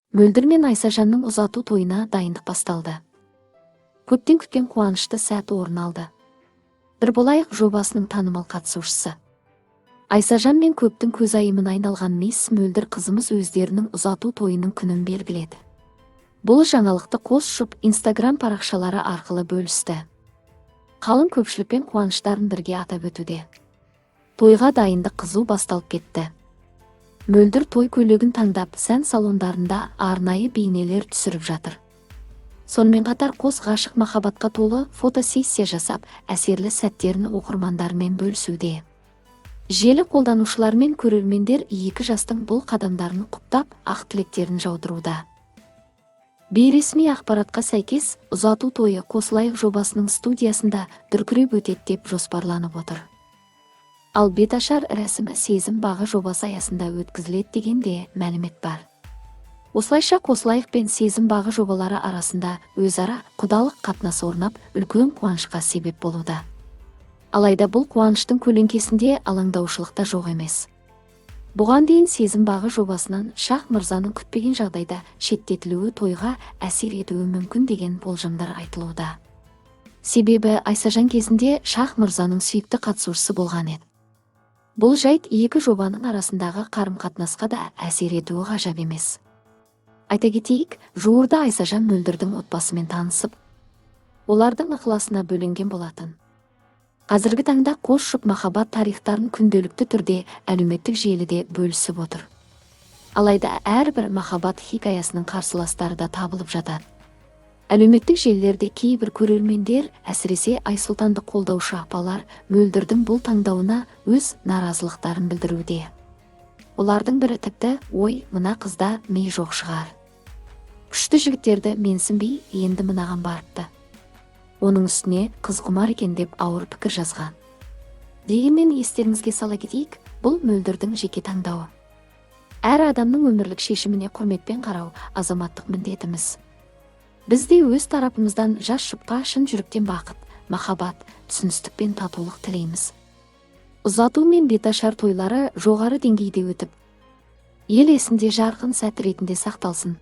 Мөлдір мен Айсажанның ұзату тойына дайындық басталды. Көптен күткен қуанышты сәт орын алды. Бір болайық жобасының танымал қатысушысы. Айсажан мен көптің көзайымына айналған мисс Мөлдір қызымыз өздерінің ұзату тойының күнін белгіледі. Бұл жаңалықты қос жұп Instagram парақшалары арқылы бөлісті. Қалың көпшілікпен қуаныштарын бірге атап өтуде. Тойға дайындық қызу басталып кетті. Мөлдір той көйлегін таңдап, сән салондарында арнайы бейнелер түсіріп жатыр. Сонымен қатар қос ғашық махаббатқа толы фотосессия жасап, әсерлі сәттерін оқырмандармен бөлісуде. Желі қолданушылар мен көрермендер екі жастың бұл қадамдарын құптап, ақ тілектерін жаудыруда. Бейресми ақпаратқа сәйкес, ұзату тойы Қосылайық жобасының студиясында дүркіреп өтеді деп жоспарланып отыр. Ал беташар рәсімі Сезім бағы жобасы аясында өткізіледі деген де мәлімет бар. Осылайша Қосылайық пен Сезім бағы жобалары арасында өзара құдалық қатынас орнап, үлкен қуанышқа себеп болуда. Алайда бұл қуаныштың көлеңкесінде алаңдаушылық та жоқ емес. Бұған дейін Сезім бағы жобасынан Шах мырзаның күтпеген жағдайда шеттетілуі тойға әсер етуі мүмкін деген болжамдар айтылуда. Себебі Айсажан кезінде Шах мырзаның сүйікті қатысушысы болған еді. Бұл жайт екі жобаның арасындағы қарым-қатынасқа да әсер етуі ғажап емес. Айта кетейік, жуырда Айсажан Мөлдірдің отбасымен танысып, олардың ықыласына бөленген болатын. Қазіргі таңда қос жұп махаббат тарихтарын күнделікті түрде әлеуметтік желіде бөлісіп отыр. Алайда әрбір махаббат хикаясының қарсыластары да табылып жатады. Әлеуметтік желілерде кейбір көрермендер, әсіресе Айсұлтанды қолдаушы апалар, Мөлдірдің бұл таңдауына өз наразылықтарын білдіруде. Олардың бірі тіпті, ой, мына қызда ми жоқ шығар. Күшті жігіттерді менсінбей, енді мынаған барыпты. Оның үстіне қыз құмар екен деп ауыр пікір жазған. Дегенмен естеріңізге сала кетейік, бұл Мөлдірдің жеке таңдауы. Әр адамның өмірлік шешіміне құрметпен қарау азаматтық міндетіміз. Біз де өз тарапымыздан жас жұпқа шын жүректен бақыт, махаббат, түсіністік пен татулық тілейміз. Ұзату мен беташар тойлары жоғары деңгейде өтіп, ел есінде жарқын сәт ретінде сақталсын.